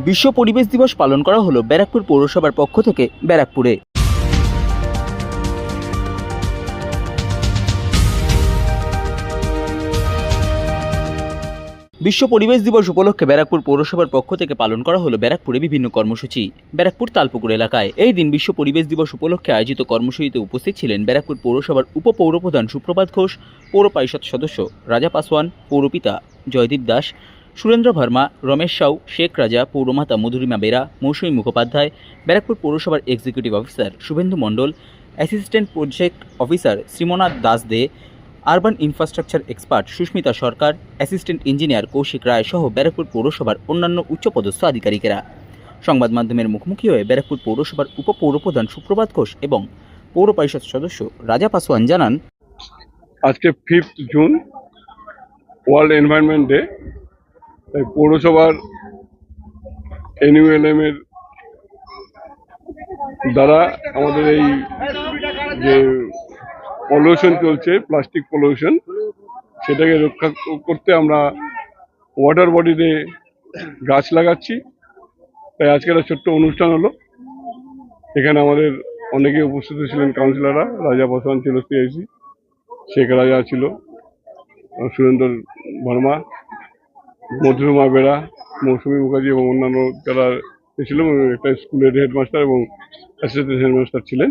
বিশ্ব পরিবেশ দিবস পালন করা হলো ব্যারাকপুর পৌরসভার পক্ষ থেকে ব্যারাকপুরে। বিশ্ব পরিবেশ দিবস উপলক্ষে ব্যারাকপুর পৌরসভার পক্ষ থেকে পালন করা হলো ব্যারাকপুরে বিভিন্ন কর্মসূচি। ব্যারাকপুর তালপুকুর এলাকায় এই দিন বিশ্ব পরিবেশ দিবস উপলক্ষে আয়োজিত কর্মসূচিতে উপস্থিত ছিলেন ব্যারাকপুর পৌরসভার উপপৌরপ্রধান সুপ্রভাত ঘোষ, পৌর পরিষদ সদস্য রাজা পাসওয়ান, পৌরপিতা জয়দীপ দাস, সুরেন্দ্র ভার্মা, রমেশ সাউ, শেখ রাজা, পৌরমাতা মধুরিমা বেরা, মৌসুমী মুখোপাধ্যায়, ব্যারাকপুর পৌরসভার এক্সিকিউটিভ অফিসার শুভেন্দু মণ্ডল, অ্যাসিস্ট্যান্ট প্রজেক্ট অফিসার শ্রীমনাথ দাস দে, আরবান ইনফ্রাস্ট্রাকচার এক্সপার্ট সুস্মিতা সরকার, অ্যাসিস্ট্যান্ট ইঞ্জিনিয়ার কৌশিক রায় সহ ব্যারাকপুর পৌরসভার অন্যান্য উচ্চপদস্থ আধিকারিকেরা সংবাদ মাধ্যমের মুখোমুখি হয়ে ব্যারাকপুর পৌরসভার উপপৌরপ্রধান সুপ্রভাত ঘোষ এবং পৌর পরিষদ সদস্য রাজা পাসওয়ান জানান, আজকে 5 জুন ওয়ার্ল্ড এনভায়রনমেন্ট ডে। তাই পৌরসভার এনইউএলএম এর দ্বারা আমাদের এই যে পলিউশন চলছে, প্লাস্টিক পলিউশন, সেটাকে রক্ষা করতে আমরা ওয়াটার বডিতে গাছ লাগাচ্ছি। তাই আজকে একটা ছোট্ট অনুষ্ঠান হলো। এখানে আমাদের অনেকে উপস্থিত ছিলেন। কাউন্সিলররা রাজা পাসওয়ান ছিল, সিআইসি শেখ রাজা ছিল, সুরেন্দ্র ভার্মা, মধুরিমা বেরা, মৌসুমী মুখার্জি এবং অন্যান্য যারা ছিল, একটা স্কুলের হেডমাস্টার এবং অ্যাসিস্ট্যান্ট হেডমাস্টার ছিলেন।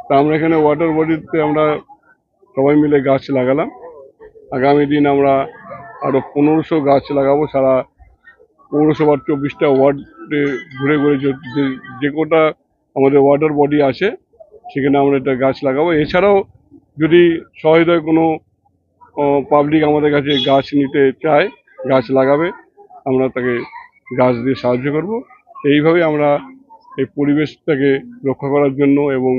তা আমরা এখানে ওয়াটার বডিতে আমরা সবাই মিলে গাছ লাগালাম। আগামী দিন আমরা আরও 1500 গাছ লাগাবো। সারা পৌরসভার 24টা ওয়ার্ডে ঘুরে ঘুরে যে কোটা আমাদের ওয়াটার বডি আছে সেখানে আমরা একটা গাছ লাগাবো। এছাড়াও যদি সহৃদয় কোনো পাবলিক আমাদের কাছে গাছ নিতে চায়, গাছ লাগাবে, আমরা তাকে গাছ দিয়ে সাহায্য করব। এইভাবে আমরা এই পরিবেশটাকে রক্ষা করার জন্য এবং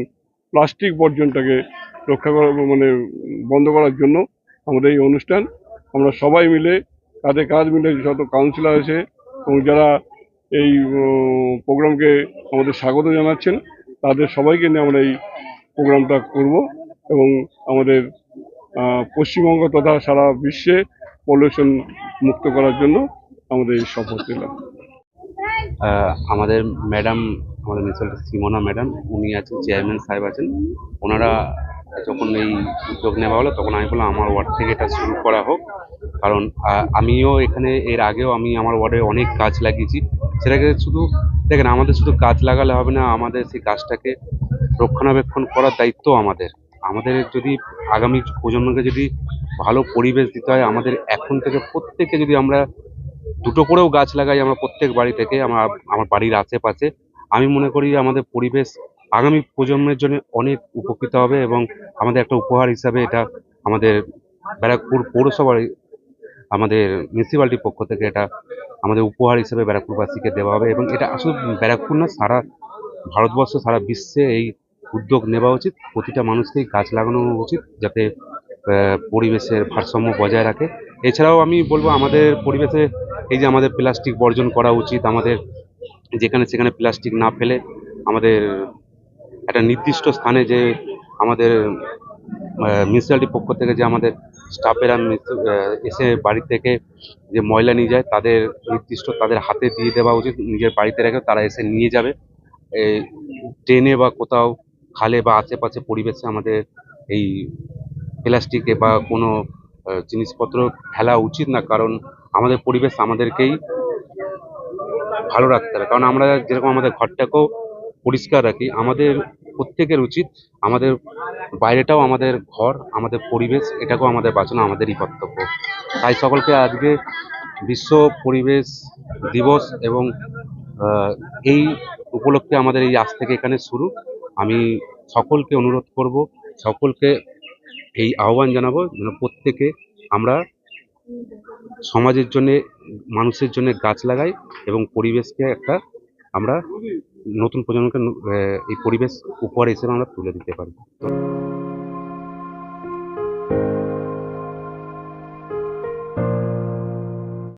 প্লাস্টিক বর্জনটাকে রক্ষা করা বন্ধ করার জন্য আমাদের এই অনুষ্ঠান। আমরা সবাই মিলে কাঁধে কাঁধ মিলে যত কাউন্সিলর আছে এবং যারা এই প্রোগ্রামকে আমাদের স্বাগত জানাচ্ছেন তাদের সবাইকে নিয়ে আমরা এই প্রোগ্রামটা করব এবং আমাদের পশ্চিমবঙ্গ তথা সারা বিশ্বে পলিউশন মুক্ত করার জন্য আমাদের এই শপথ নিলাম। আমাদের ম্যাডাম, আমাদের মিউনিসিপ্যালিটি শ্রীমনা ম্যাডাম, উনি আছেন, চেয়ারম্যান সাহেব আছেন। ওনারা যখন এই উদ্যোগ নেওয়া হলো তখন আমি বললাম আমার ওয়ার্ড থেকে এটা শুরু করা হোক, কারণ আমিও এখানে এর আগেও আমি আমার ওয়ার্ডে অনেক গাছ লাগিয়েছি। সেটাকে শুধু দেখেন, আমাদের শুধু গাছ লাগালে হবে না, আমাদের সেই গাছটাকে রক্ষণাবেক্ষণ করার দায়িত্ব আমাদের। আমাদের যদি আগামী প্রজন্মকে যদি ভালো পরিবেশ দিতে হয়, আমাদের এখন থেকে প্রত্যেকে যদি আমরা দুটো করেও গাছ লাগাই, আমরা প্রত্যেক বাড়ি থেকে, আমার বাড়ির আশেপাশে, আমি মনে করি আমাদের পরিবেশ আগামী প্রজন্মের জন্য অনেক উপকৃত হবে এবং আমাদের একটা উপহার হিসাবে এটা আমাদের ব্যারাকপুর পৌরসভার, আমাদের মিউনিসিপ্যালিটির পক্ষ থেকে এটা আমাদের উপহার হিসেবে ব্যারাকপুরবাসীকে দেওয়া হবে। এবং এটা আসলে ব্যারাকপুর না, সারা ভারতবর্ষ, সারা বিশ্বে এই উদ্যোগ নেওয়া উচিত। প্রতিটা মানুষকেই গাছ লাগানো উচিত যাতে পরিবেশের ভারসাম্য বজায় রাখে। এছাড়াও আমি বলবো আমাদের পরিবেশে এই যে আমাদের প্লাস্টিক বর্জন করা উচিত। আমাদের যেখানে সেখানে প্লাস্টিক না ফেলে আমাদের একটা নির্দিষ্ট স্থানে, যে আমাদের মিউনিসিপ্যালিটির পক্ষ থেকে যে আমাদের স্টাফেরা এসে বাড়ি থেকে যে ময়লা নিয়ে যায় তাদের নির্দিষ্ট তাদের হাতে দিয়ে দেওয়া উচিত। নিজের বাড়িতে রেখে তারা এসে নিয়ে যাবে। ট্রেনে বা কোথাও খালে বা আশেপাশে পরিবেশে আমাদের এই প্লাস্টিকে বা কোনো জিনিসপত্র ফেলা উচিত না, কারণ আমাদের পরিবেশ আমাদেরকেই ভালো রাখতে হবে। কারণ আমরা যেরকম আমাদের ঘরটাকেও পরিষ্কার রাখি, আমাদের প্রত্যেকের উচিত আমাদের বাইরেটাও আমাদের ঘর, আমাদের পরিবেশ, এটাকেও আমাদের বাঁচানো আমাদেরই কর্তব্য। তাই সকলকে আজকে বিশ্ব পরিবেশ দিবস এবং এই উপলক্ষে আমাদের এই আজ থেকে এখানে শুরু। আমি সকলকে অনুরোধ করব, সকলকে এই আহ্বান জানাবো যেন প্রত্যেকে আমরা সমাজের জন্যে, মানুষের জন্য গাছ লাগাই এবং পরিবেশকে একটা আমরা নতুন প্রজন্মকে এই পরিবেশ উপহার হিসেবে আমরা তুলে দিতে পারি।